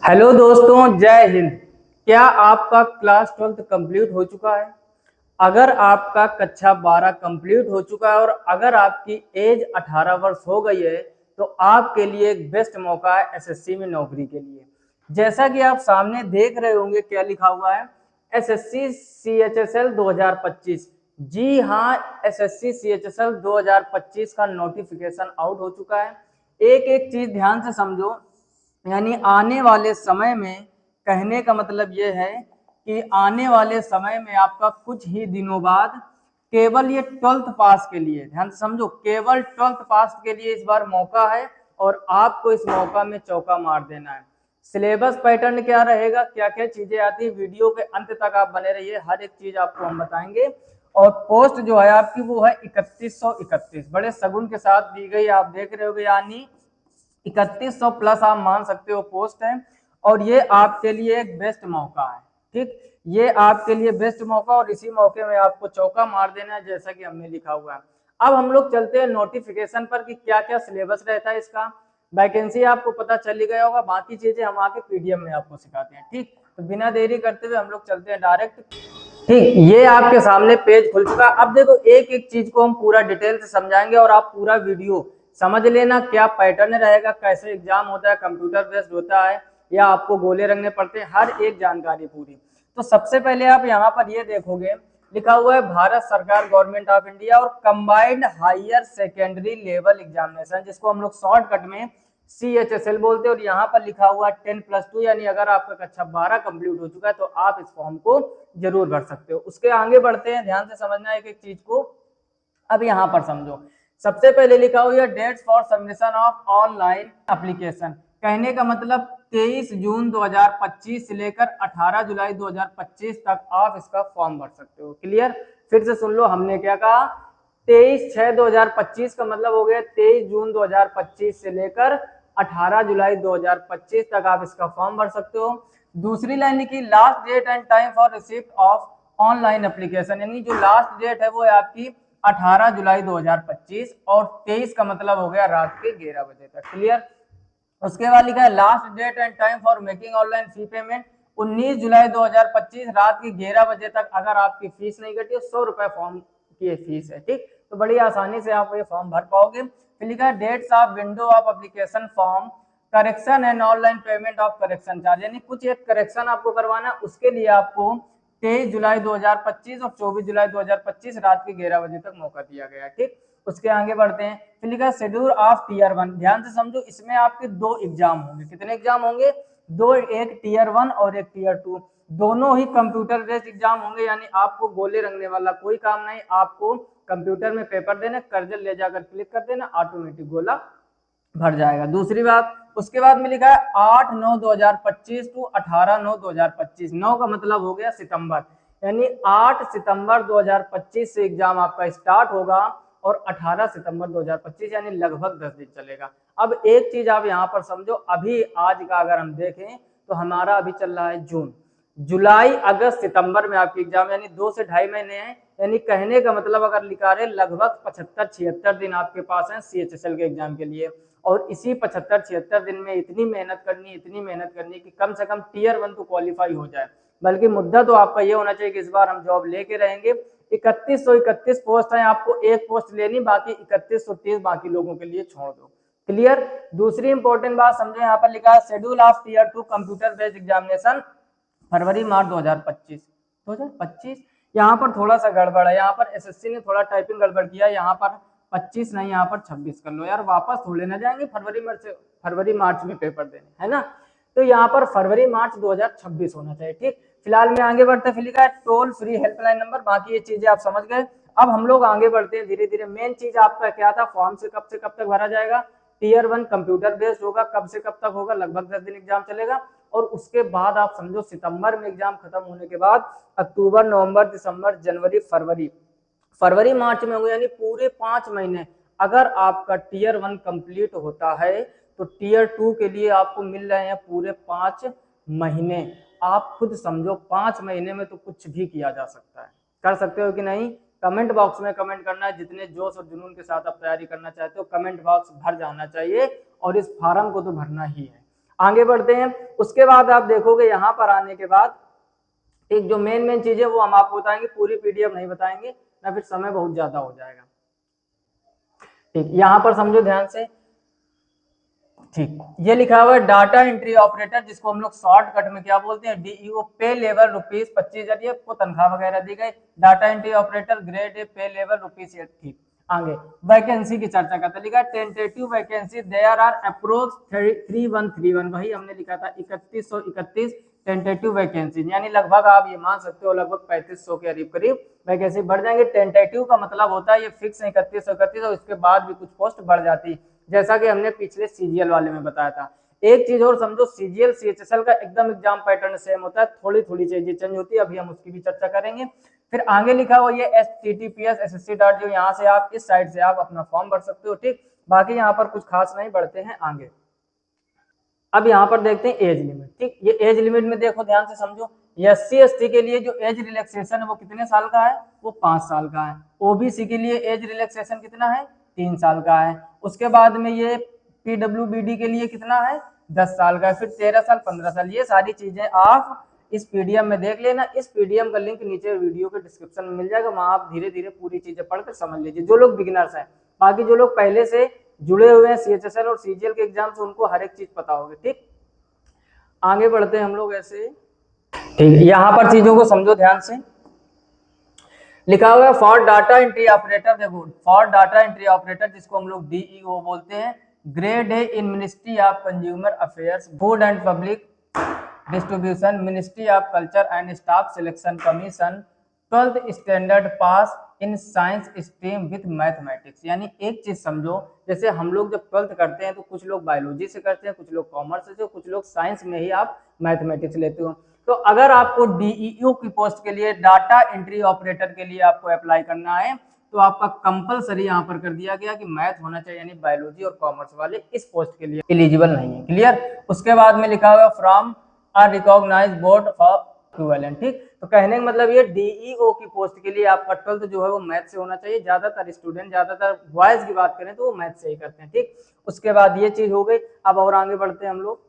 Hello दोस्तों, जय हिंद। क्या आपका क्लास 12th कंप्लीट हो चुका है? अगर आपका कक्षा 12 कंप्लीट हो चुका है और अगर आपकी एज 18 वर्ष हो गई है तो आपके लिए एक बेस्ट मौका है एसएससी में नौकरी के लिए। जैसा कि आप सामने देख रहे होंगे क्या लिखा हुआ है, एसएससी सीएचएसएल 2025। जी हाँ, एसएससी सीएचएसएल 2025 का नोटिफिकेशन आउट हो चुका है। एक एक चीज ध्यान से समझो, यानी आने वाले समय में, कहने का मतलब ये है कि आने वाले समय में आपका कुछ ही दिनों बाद केवल ये 12th पास के लिए, ध्यान से समझो, केवल 12th पास के लिए इस बार मौका है और आपको इस मौका में चौका मार देना है। सिलेबस पैटर्न क्या रहेगा, क्या क्या चीजें आती है, वीडियो के अंत तक आप बने रहिए, हर एक चीज आपको हम बताएंगे। और पोस्ट जो है आपकी वो है 3131, बड़े सगुन के साथ दी गई, आप देख रहे हो, यानी 3100 प्लस आप मान सकते हो पोस्ट है। और ये आपके लिए एक बेस्ट मौका है, ठीक, ये आपके लिए बेस्ट मौका और इसी मौके में आपको चौका मार देना है जैसा कि हमने लिखा हुआ है। अब हम लोग चलते हैं नोटिफिकेशन पर कि क्या क्या सिलेबस रहता है इसका। वैकेंसी आपको पता चल ही गया होगा, बाकी चीजें हम आके पीडीएफ में आपको सिखाते हैं, ठीक। तो बिना देरी करते हुए हम लोग चलते हैं डायरेक्ट। ठीक, ये आपके सामने पेज खुल चुका। अब देखो, एक एक चीज को हम पूरा डिटेल से समझाएंगे और आप पूरा वीडियो समझ लेना, क्या पैटर्न रहेगा, कैसे एग्जाम होता है, कंप्यूटर बेस्ड होता है या आपको गोले रंगने पड़ते हैं, हर एक जानकारी पूरी। तो सबसे पहले आप यहाँ पर ये देखोगे, लिखा हुआ है भारत सरकार गवर्नमेंट ऑफ इंडिया और combined higher secondary level examination, जिसको हम लोग शॉर्टकट में CHSL बोलते हैं। और यहाँ पर लिखा हुआ 10+2, यानी अगर आपका कक्षा 12 कंप्लीट हो चुका है तो आप इस फॉर्म को जरूर भर सकते हो। उसके आगे बढ़ते हैं, ध्यान से समझना एक एक चीज को। अब यहाँ पर समझो, सबसे पहले लिखा हुआ है dates for submission of online application. कहने का मतलब 23 जून 2025 से लेकर 18 जुलाई 2025 तक आप इसका फॉर्म भर सकते हो। क्लियर? फिर से सुन लो, हमने क्या कहा, 23/6/2025 का मतलब हो गया 23 जून 2025 से लेकर 18 जुलाई 2025 तक आप इसका फॉर्म भर सकते हो। दूसरी लाइन लिखी, last date and time for receipt of online application, यानी जो लास्ट डेट है वो है आपकी 18 जुलाई 2025 और 23 का मतलब हो गया रात के 11 बजे तक। क्लियर? उसके बाद लिखा है last date and time for making online fee payment, 19 जुलाई 2025 रात के 11 बजे तक। अगर आपकी फीस नहीं कटी, 100 रुपए फॉर्म की फीस है, ठीक। तो बड़ी आसानी से आप ये फॉर्म भर पाओगे। फिर लिखा है dates of window of application form correction and online payment of correction charge, यानी कुछ एक करेक्शन आपको करवाना, उसके लिए आपको 23 जुलाई 2025 और 24 जुलाई 2025 रात के 11 बजे तक मौका दिया गया, ठीक। उसके आगे बढ़ते हैं, फिर लिखा शेड्यूल ऑफ टीयर 1। ध्यान से समझो, इसमें आपके दो एग्जाम होंगे। कितने एग्जाम होंगे? दो, एक टीयर 1 और एक टीयर 2। दोनों ही कंप्यूटर बेस्ड एग्जाम होंगे, यानी आपको गोले रंगने वाला कोई काम नहीं, आपको कंप्यूटर में पेपर देना, कर्जल ले जाकर क्लिक कर देना, ऑटोमेटिक गोला भर जाएगा। दूसरी बात, उसके बाद में लिखा है 8/9/2025 टू 18/9/2025। 9 का मतलब हो गया सितंबर, यानी 8 सितंबर 2025 से एग्जाम आपका स्टार्ट होगा और 18 सितंबर 2025, यानी लगभग 10 दिन चलेगा। अब एक चीज आप यहाँ पर समझो, अभी आज का अगर हम देखें तो हमारा अभी चल रहा है जून, जुलाई, अगस्त, सितंबर में आपकी एग्जाम, यानी 2 से 2.5 महीने हैं। यानी कहने का मतलब अगर लिखा रहे, लगभग 75-76 दिन आपके पास है CHSL के एग्जाम के लिए। और इसी 75-76 दिन में इतनी मेहनत करनी, इतनी मेहनत करनी कि कम से कम टीयर 1 तो क्वालिफाई हो जाए। बल्कि मुद्दा तो आपका ये होना चाहिए कि इस बार हम जॉब लेके रहेंगे। 3131 पोस्ट है, आपको एक पोस्ट लेनी, बाकी 3130 बाकी लोगों के लिए छोड़ दो। क्लियर? दूसरी इंपॉर्टेंट बात समझो, यहाँ पर लिखा है schedule of tier 2 computer based examination फरवरी मार्च 2025। यहाँ पर थोड़ा सा गड़बड़ है, यहाँ पर एसएससी ने थोड़ा टाइपिंग गड़बड़ किया, यहाँ पर 25 नहीं, यहाँ पर 26 कर लो यार, वापस थोड़े ना जाएंगे फरवरी मार्च में पेपर देने, है ना। तो यहाँ पर फरवरी मार्च 2026 होना चाहिए, ठीक। फिलहाल में आगे बढ़ते, फिर लिखा है टोल फ्री हेल्पलाइन नंबर, बाकी ये चीजें आप समझ गए। अब हम लोग आगे बढ़ते हैं धीरे धीरे। मेन चीज आपका क्या था, फॉर्म से कब तक भरा जाएगा। टीयर 1 कंप्यूटर बेस्ड होगा, कब से कब तक होगा, लगभग 10 दिन एग्जाम चलेगा। और उसके बाद आप समझो सितंबर में एग्जाम खत्म होने के बाद अक्टूबर, नवंबर, दिसंबर, जनवरी, फरवरी मार्च में होंगे, यानी पूरे 5 महीने। अगर आपका टीयर 1 कंप्लीट होता है तो टीयर 2 के लिए आपको मिल रहे हैं पूरे 5 महीने। आप खुद समझो, 5 महीने में तो कुछ भी किया जा सकता है। कर सकते हो कि नहीं? कमेंट बॉक्स में कमेंट करना है, जितने जोश और जुनून के साथ आप तैयारी करना चाहते हो, कमेंट बॉक्स भर जाना चाहिए और इस फार्म को तो भरना ही है। आगे बढ़ते हैं। उसके बाद आप देखोगे यहाँ पर आने के बाद एक जो मेन चीज है वो हम आपको बताएंगे, पूरी पीडीएफ नहीं बताएंगे ना, फिर समय बहुत ज्यादा हो जाएगा। ठीक, यहाँ पर समझो ध्यान से। ठीक, ये लिखा हुआ है डाटा एंट्री ऑपरेटर, जिसको हम लोग शॉर्टकट में क्या बोलते हैं, डीईओ। पे लेवल ₹25,000 को तनख्वाह वगैरह दी गई। Data entry operator grade A, पे लेवल ₹8। ठीक, आगे वैकेंसी की चर्चा करते, लिखा tentative vacancy there are approx 3131, वही हमने लिखा था 3131 टेंटेटिव वैकेंसी, यानी लगभग आप ये मान सकते हो लगभग 3500 के करीब वैकेंसी बढ़ जाएंगे। टेंटेटिव का मतलब होता है ये फिक्स 3131 और इसके बाद भी कुछ पोस्ट बढ़ जाती है, जैसा कि हमने पिछले सीजीएल वाले में बताया था। एक चीज और समझो, सीजीएल सीएचएसएल का एकदम एग्जाम पैटर्न सेम होता है, थोड़ी थोड़ी चीजें चेंज होती है, अभी हम उसकी भी चर्चा करेंगे। फिर आगे लिखा हुआ ये https ssc.gov, यहाँ से आप इस साइट से आप अपना फॉर्म भर सकते हो। ठीक, बाकी यहाँ पर कुछ खास नहीं, बढ़ते हैं आगे। अब यहाँ पर देखते हैं एज लिमिट। ठीक, ये एज लिमिट में देखो ध्यान से समझो, एससी एसटी के लिए जो एज रिलैक्सेशन है वो कितने साल का है, वो 5 साल का है। ओबीसी के लिए एज रिलैक्सेशन कितना है, 3 साल का है। उसके बाद में ये पीडब्ल्यूबीडी के लिए कितना है, 10 साल का है। फिर 13 साल, 15 साल। ये सारी चीजें आप इस पीडीएफ में देख लेना। इस पीडीएफ का लिंक नीचे वीडियो के डिस्क्रिप्शन में मिल जाएगा, वहां आप धीरे धीरे पूरी चीजें पढ़कर समझ लीजिए, जो लोग बिगिनर्स हैं। बाकी जो लोग पहले से जुड़े हुए हैं सीएचएसएल और सीजीएल के एग्जाम से, उनको हर एक चीज पता होगी। ठीक, आगे बढ़ते हैं हम लोग ऐसे। ठीक, यहाँ पर चीजों को समझो ध्यान से। लिखा हुआ है फॉर डाटा एंट्री ऑपरेटर, देखो फॉर डाटा एंट्री ऑपरेटर, जिसको हम लोग डीईओ बोलते हैं, grade A in ministry of consumer affairs, food and public distribution, ministry of culture and staff selection commission, 12th standard pass in science stream with mathematics. यानी एक चीज समझो, जैसे हम लोग जब 12th करते हैं तो कुछ लोग बायोलॉजी से करते हैं, कुछ लोग कॉमर्स से, कुछ लोग साइंस में ही आप मैथमेटिक्स लेते हो। तो अगर आपको डीईओ की पोस्ट के लिए, डाटा एंट्री ऑपरेटर के लिए आपको अप्लाई करना है, तो आपका कंपलसरी यहाँ पर कर दिया गया कि मैथ होना चाहिए, यानी बायोलॉजी और कॉमर्स वाले इस पोस्ट के लिए एलिजिबल नहीं है। क्लियर। उसके बाद में लिखा हुआ from a recognised board of equivalent. ठीक, तो कहने का मतलब ये डीईओ की पोस्ट के लिए आपका 12th जो है वो मैथ से होना चाहिए। ज्यादातर स्टूडेंट, ज्यादातर बॉयज की बात करें तो वो मैथ से ही करते हैं। ठीक, उसके बाद ये चीज हो गई। अब और आगे बढ़ते हैं हम लोग।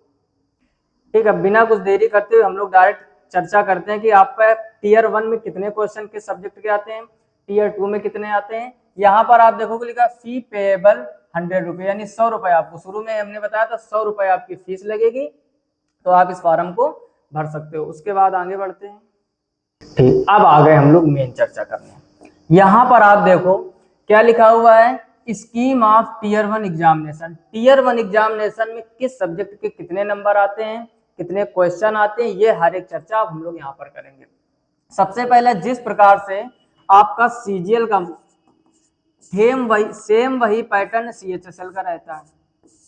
ठीक है, बिना कुछ देरी करते हुए हम लोग डायरेक्ट चर्चा करते हैं कि आपका टीयर 1 में कितने क्वेश्चन किस सब्जेक्ट के आते हैं, टीयर 2 में कितने आते हैं। यहाँ पर आप देखोगे लिखा फी पेएबल 100 रुपए, यानी 100 रुपए आपको, शुरू में हमने बताया था 100 रुपए आपकी फीस लगेगी, तो आप इस फॉर्म को भर सकते हो। उसके बाद आगे बढ़ते हैं। ठीक, अब आ गए हम लोग मेन चर्चा करने। यहाँ पर आप देखो क्या लिखा हुआ है, scheme of tier 1 examination. Tier 1 examination में किस सब्जेक्ट के कितने नंबर आते हैं, कितने क्वेश्चन आते हैं, ये हर एक चर्चा हम लोग यहाँ पर करेंगे। सबसे पहले जिस प्रकार से आपका सीजीएल का सेम वही पैटर्न सीएचएसएल का रहता है।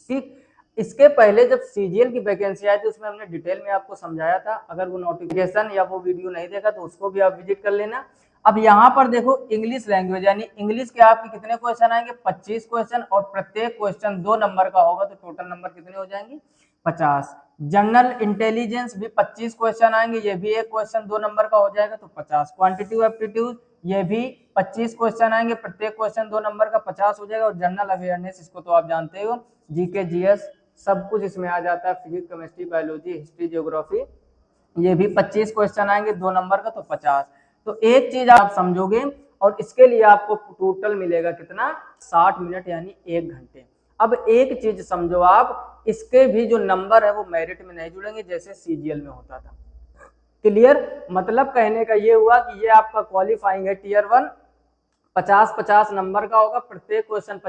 ठीक, इसके पहले जब सीजीएल की वैकेंसी आई थी उसमें हमने डिटेल में आपको समझाया था, अगर वो नोटिफिकेशन या वो वीडियो नहीं देखा तो उसको भी आप विजिट कर लेना। अब यहाँ पर देखो इंग्लिश लैंग्वेज, यानी इंग्लिश के आपके कितने क्वेश्चन आएंगे, 25 क्वेश्चन, और प्रत्येक क्वेश्चन 2 नंबर का होगा, तो टोटल नंबर कितने हो जाएंगे, 50। जनरल इंटेलिजेंस भी 25 क्वेश्चन आएंगे, ये भी एक क्वेश्चन 2 नंबर का हो जाएगा, तो 50। क्वांटिटेटिव एप्टीट्यूड ये भी 25 क्वेश्चन आएंगे, प्रत्येक क्वेश्चन 2 नंबर का, 50 हो जाएगा। और जनरल अवेयरनेस, इसको तो आप जानते हो, जीके जीएस सब कुछ इसमें आ जाता है, physics chemistry biology history geography, ये भी 25 क्वेश्चन आएंगे 2 नंबर का, तो 50। तो एक चीज आप समझोगे, और इसके लिए आपको टोटल मिलेगा कितना, 60 मिनट, यानी 1 घंटे। अब एक चीज समझो आप, इसके भी जो नंबर है वो मेरिट में नहीं जुड़ेंगे जैसे सीजीएल में होता था। क्लियर, मतलब कहने का ये हुआ कि ये आपका क्वालिफाइंग है टीयर 1, 50-50 नंबर का होगा, प्रत्येक क्वेश्चन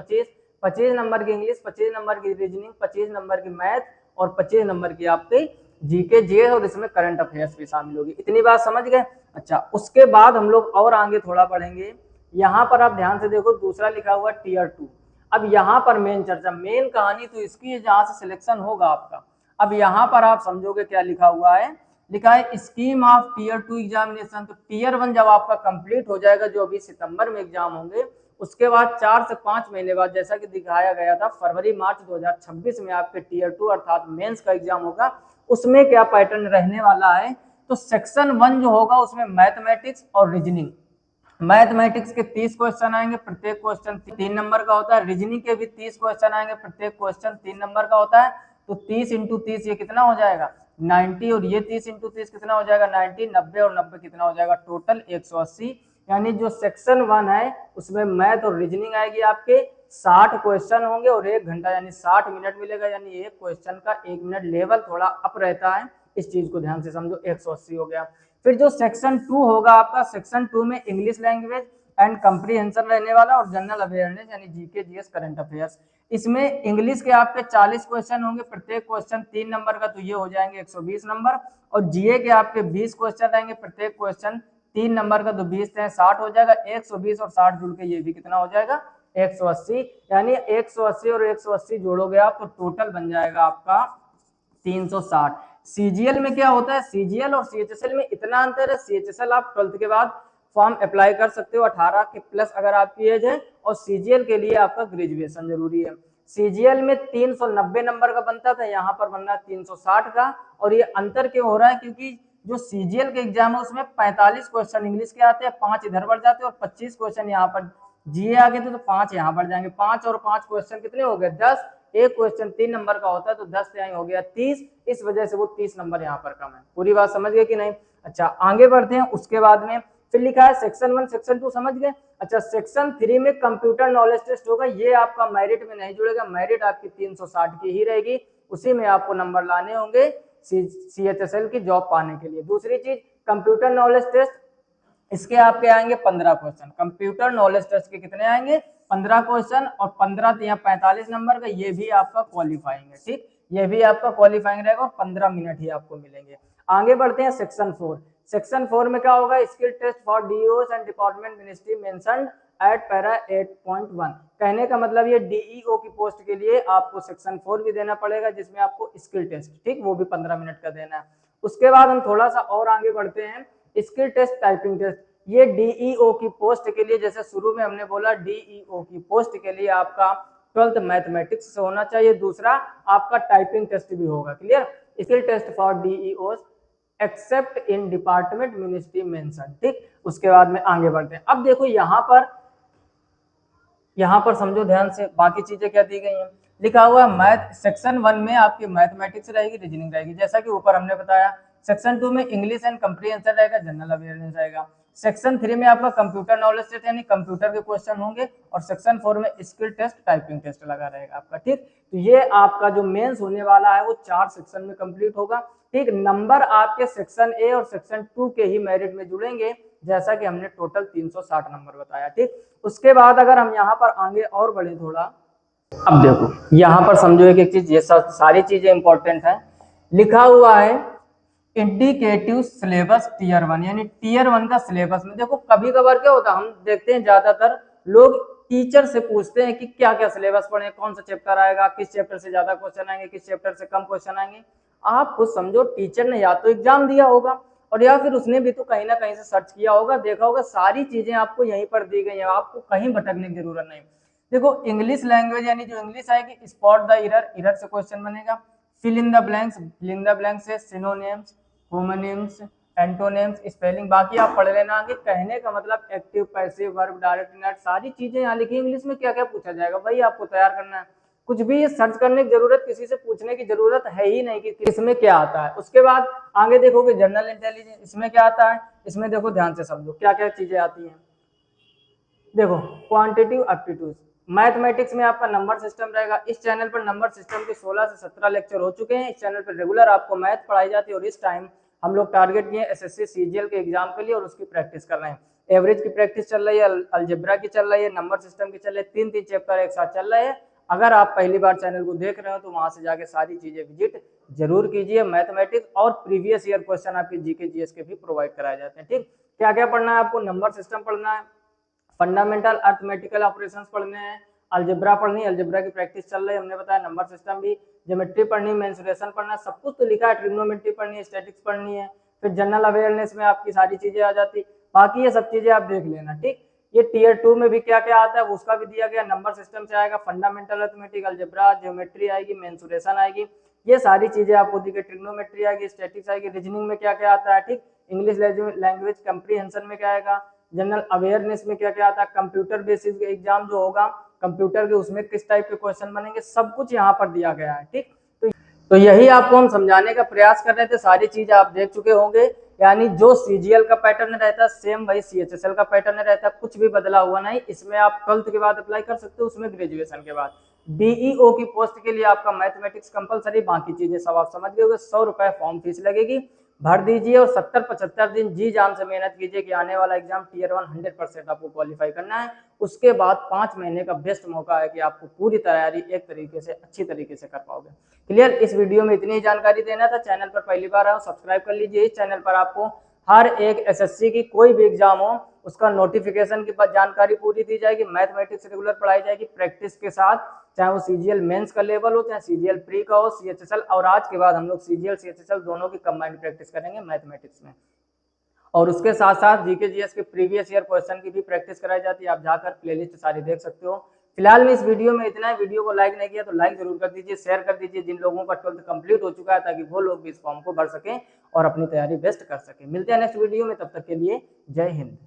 25 नंबर की इंग्लिश, 25 नंबर की रीजनिंग, 25 नंबर की मैथ, और 25 नंबर की आपके जीके जीएस, और इसमें करंट अफेयर्स भी शामिल होगी। इतनी बात समझ गए। अच्छा, उसके बाद हम लोग और आगे थोड़ा बढ़ेंगे। यहाँ पर आप ध्यान से देखो, दूसरा लिखा हुआ टीयर 2। अब यहाँ पर मेन चर्चा, मेन कहानी तो इसकी है जहां से सिलेक्शन होगा आपका। अब यहाँ पर आप समझोगे क्या लिखा हुआ है, लिखा है स्कीम ऑफ टीयर 2 एग्जामिनेशन। तो टीयर 1 जब आपका कंप्लीट हो जाएगा, जो अभी सितंबर में एग्जाम होंगे, उसके बाद 4 से 5 महीने बाद, जैसा कि दिखाया गया था, फरवरी मार्च 2026 में आपके टीयर 2 अर्थात मेंस का एग्जाम होगा। उसमें क्या पैटर्न रहने वाला है, तो सेक्शन 1 जो होगा उसमें मैथमेटिक्स और रीजनिंग, मैथमेटिक्स के 30 क्वेश्चन आएंगे, प्रत्येक क्वेश्चन 3 नंबर का होता है। रीजनिंग के भी 30 क्वेश्चन आएंगे, प्रत्येक क्वेश्चन 3 नंबर का होता है। तो 30 इंटू 30 ये कितना हो जाएगा 90, और ये 30 इंटू 30 कितना हो जाएगा 90, 90 और 90 कितना हो जाएगा टोटल 180। यानी जो सेक्शन 1 है उसमें मैथ और रीजनिंग आएगी आपके 60 क्वेश्चन होंगे और 1 घंटा यानी 60 मिनट मिलेगा, यानी एक क्वेश्चन का 1 मिनट, लेवल थोड़ा अप रहता है, इस चीज को ध्यान से समझो। 180 हो गया। फिर जो सेक्शन 2 होगा आपका, सेक्शन 2 में इंग्लिश लैंग्वेज एंड कंप्रीहेंशन रहने वाला और जनरल अवेयरनेस यानी जीके जीएस करंट अफेयर्स। इसमें इंग्लिश के आपके 40 क्वेश्चन होंगे, प्रत्येक क्वेश्चन 3 नंबर का, तो ये हो जाएंगे 120 नंबर। और जीए के आपके 20 क्वेश्चन रहेंगे, प्रत्येक क्वेश्चन 3 नंबर का, तो 20 से 60 हो जाएगा। 120 और 60 जुड़ के ये भी कितना हो जाएगा 180, यानी 180 और 180 जोड़ोगे आप तो टोटल बन जाएगा आपका 360। सीजीएल में क्या होता है, सीजीएल और सीएचएसएल में इतना अंतर है, सीएचएसएल आप 12th के बाद फॉर्म अप्लाई कर सकते हो 18 के प्लस अगर आपकी एज है, और सीजीएल के लिए आपका ग्रेजुएशन जरूरी है। सीजीएल में 390 नंबर का बनता था, यहाँ पर बनना 360 का। और ये अंतर क्यों हो रहा है, क्योंकि जो सीजीएल के एग्जाम है उसमें 45 क्वेश्चन इंग्लिश के आते हैं, 5 इधर बढ़ जाते हैं, और 25 क्वेश्चन यहाँ पर जीए आ गए थे तो 5 यहाँ बढ़ जाएंगे। 5 और 5 क्वेश्चन कितने हो गए 10, एक क्वेश्चन 3 नंबर का होता है तो 10 से यहाँ हो गया 30, इस वजह से वो 30 नंबर यहाँ पर कम है। पूरी बात समझ गए कि नहीं? अच्छा आगे बढ़ते हैं। उसके बाद में फिर लिखा है सेक्शन 1 सेक्शन 2 समझ गए। अच्छा सेक्शन 3 में कंप्यूटर नॉलेज टेस्ट होगा, ये आपका मेरिट में नहीं जुड़ेगा, मेरिट आपकी 360 की ही रहेगी, उसी में आपको नंबर लाने होंगे सीएचएसएल की जॉब पाने के लिए। दूसरी चीज कंप्यूटर नॉलेज टेस्ट, इसके आपके आएंगे 15 क्वेश्चन, कंप्यूटर नॉलेज टेस्ट के कितने आएंगे 15 क्वेश्चन, और 15 या 45 नंबर का, ये भी आपका क्वालिफाइंग है, ठीक, ये भी आपका क्वालिफाइंग रहेगा और 15 मिनट ही आपको मिलेंगे। आगे बढ़ते हैं सेक्शन 4। सेक्शन 4 में क्या होगा, skill test for DEOs and department ministry mentioned at para 8.1। कहने का मतलब ये डीईओ की पोस्ट के लिए आपको सेक्शन 4 भी देना पड़ेगा, जिसमें आपको स्किल टेस्ट, ठीक, वो भी 15 मिनट का देना है। उसके बाद हम थोड़ा सा और आगे बढ़ते हैं, स्किल टेस्ट टाइपिंग टेस्ट। ये डीईओ की पोस्ट के लिए, जैसे शुरू में हमने बोला डीईओ की पोस्ट के लिए आपका 12th मैथमेटिक्स से होना चाहिए, दूसरा आपका टाइपिंग टेस्ट भी होगा, clear. Skill test for DEO except in department ministry mention, ठीक। उसके बाद में आगे बढ़ते हैं। अब देखो यहाँ पर समझो ध्यान से, बाकी चीजें क्या दी गई हैं, लिखा हुआ मैथ सेक्शन 1 में आपकी मैथमेटिक्स रहेगी, रीजनिंग रहेगी, जैसा कि ऊपर हमने बताया। सेक्शन 2 में इंग्लिश एंड कंप्रीहेंशन रहेगा, जनरल अवेयरनेस रहेगा। सेक्शन 3 में आपका कंप्यूटर नॉलेज टेस्ट यानी कंप्यूटर के क्वेश्चन होंगे, और सेक्शन 4 में स्किल टेस्ट टाइपिंग टेस्ट लगा रहेगा आपका, ठीक। तो ये आपका जो मेंस होने वाला है वो 4 सेक्शन में कंप्लीट होगा, ठीक। नंबर आपके सेक्शन ए और सेक्शन 2 के ही मेरिट में जुड़ेंगे, जैसा कि हमने टोटल 360 नंबर बताया, ठीक। उसके बाद अगर हम यहाँ पर आगे और बढ़े थोड़ा, अब देखो यहाँ पर समझो एक एक चीज, ये सारी चीजें इंपॉर्टेंट है। लिखा हुआ है इंडिकेटिव सिलेबस टीयर 1, यानी टीयर 1 का सिलेबस में देखो कभी कभार क्या होता है, हम देखते हैं ज्यादातर लोग टीचर से पूछते हैं कि क्या क्या सिलेबस पढ़े, कौन सा चैप्टर आएगा, किस चैप्टर से ज्यादा क्वेश्चन आएंगे, किस चैप्टर से कम क्वेश्चन आएंगे। आप खुद समझो, टीचर ने या तो एग्जाम दिया होगा और या फिर उसने भी तो कहीं ना कहीं से सर्च किया होगा, देखा होगा, सारी चीजें आपको यहीं पर दी गई है, आपको कहीं भटकने की जरूरत नहीं। देखो इंग्लिश लैंग्वेज यानी जो इंग्लिश आएगी, स्पॉट द एरर, एरर से क्वेश्चन बनेगा। Fill in the blanks, fill in the blanks से सिनोनिम्स, होमोनिम्स, एंटोनिम्स, स्पेलिंग, बाकी आप पढ़ लेना आगे। कहने का मतलब active, passive, verb, direct, indirect, सारी चीजें यहाँ लिखी। इंग्लिश में क्या क्या पूछा जाएगा वही आपको तैयार करना है, कुछ भी ये सर्च करने की जरूरत, किसी से पूछने की जरूरत है ही नहीं कि इसमें क्या आता है। उसके बाद आगे देखोगे जनरल इंटेलिजेंस, इसमें क्या आता है, इसमें देखो ध्यान से समझो क्या क्या चीजें आती हैं। देखो क्वांटिटेटिव एप्टीट्यूड, मैथमेटिक्स में आपका नंबर सिस्टम रहेगा। इस चैनल पर नंबर सिस्टम के 16 से 17 लेक्चर हो चुके हैं। इस चैनल पर रेगुलर आपको मैथ पढ़ाई जाती है, और इस टाइम हम लोग टारगेट किए एसएससी सीजीएल के एग्जाम के लिए और उसकी प्रैक्टिस कर रहे हैं। एवरेज की प्रैक्टिस चल रही है, अलजेब्रा की चल रही है, नंबर सिस्टम की चल रही है, 3 चैप्टर एक साथ चल रहे हैं। अगर आप पहली बार चैनल को देख रहे हो तो वहां से जाके सारी चीजें विजिट जरूर कीजिए। मैथमेटिक्स और प्रीवियस ईयर क्वेश्चन आपके जीके जीएस के भी प्रोवाइड कराए जाते हैं, ठीक। क्या क्या पढ़ना है आपको, नंबर सिस्टम पढ़ना है, फंडामेंटल अर्थमेटिकल ऑपरेशंस पढ़ने हैं, अलजेब्रा पढ़नी है, अलजेब्रा की प्रैक्टिस चल रही है, हमने बताया, नंबर सिस्टम भी, ज्योमेट्री पढ़नी, मेंसुरेशन पढ़ना, सब कुछ तो लिखा है, ट्रिग्नोमेट्री पढ़नी है, स्टैटिक्स पढ़नी है, फिर जनरल अवेयरनेस में आपकी सारी चीजें आ जाती, बाकी ये सब चीजें आप देख लेना, ठीक। ये टीयर 2 में भी क्या क्या आता है उसका भी दिया गया, नंबर सिस्टम से आएगा, फंडामेंटल अर्थमेटिक, अलजेब्रा, ज्योमेट्री आएगी, मेंसुरेशन आएगी, ये सारी चीजें आपको दी गई, ट्रिग्नोमेट्री आएगी, स्टैटिक्स आएगी, रीजनिंग में क्या क्या आता है, ठीक। इंग्लिश लैंग्वेज कंप्रीहेंशन में क्या आएगा, जनरल अवेयरनेस में क्या क्या आता है, कंप्यूटर बेसिस एग्जाम जो होगा कंप्यूटर के, उसमें किस टाइप के क्वेश्चन बनेंगे, सब कुछ यहाँ पर दिया गया है, ठीक। तो तो यही आपको हम समझाने का प्रयास कर रहे थे, सारी चीज आप देख चुके होंगे। यानी जो सीजीएल का पैटर्न रहता है सेम वही सीएचएसएल का पैटर्न रहता है, कुछ भी बदला हुआ नहीं। इसमें आप 12th के बाद अप्लाई कर सकते हो, उसमें ग्रेजुएशन के बाद। डीईओ की पोस्ट के लिए आपका मैथमेटिक्स कंपलसरी, बाकी चीजें सब आप समझ गए होंगे। 100 रुपए फॉर्म फीस लगेगी, भर दीजिए और 70-75 दिन जी जान से मेहनत कीजिए कि आने वाला एग्जाम टीयर 1 100% आपको क्वालिफाई करना है। उसके बाद 5 महीने का बेस्ट मौका है कि आपको पूरी तैयारी एक तरीके से अच्छी तरीके से कर पाओगे। क्लियर। इस वीडियो में इतनी ही जानकारी देना था। चैनल पर पहली बार आए हो सब्सक्राइब कर लीजिए। इस चैनल पर आपको हर एक एसएससी की कोई भी एग्जाम हो उसका नोटिफिकेशन की जानकारी पूरी दी जाएगी। मैथमेटिक्स रेगुलर पढ़ाई जाएगी प्रैक्टिस के साथ, चाहे वो सीजीएल मेंस का लेवल हो, चाहे सीजीएल प्री का हो, सीएचएसएल। और आज के बाद हम लोग सीजीएल सीएचएसएल दोनों की कंबाइंड प्रैक्टिस करेंगे मैथमेटिक्स में। और उसके साथ साथ जीके जीएस के प्रीवियस ईयर क्वेश्चन की भी प्रैक्टिस कराई जाती है। आप जाकर प्लेलिस्ट सारी देख सकते हो। फिलहाल में इस वीडियो में इतना है। वीडियो को लाइक नहीं किया तो लाइक जरूर कर दीजिए, शेयर कर दीजिए जिन लोगों का 12th कंप्लीट हो चुका है, ताकि वो लोग भी इस फॉर्म को भर सकें और अपनी तैयारी बेस्ट कर सकें। मिलते हैं नेक्स्ट वीडियो में, तब तक के लिए जय हिंद।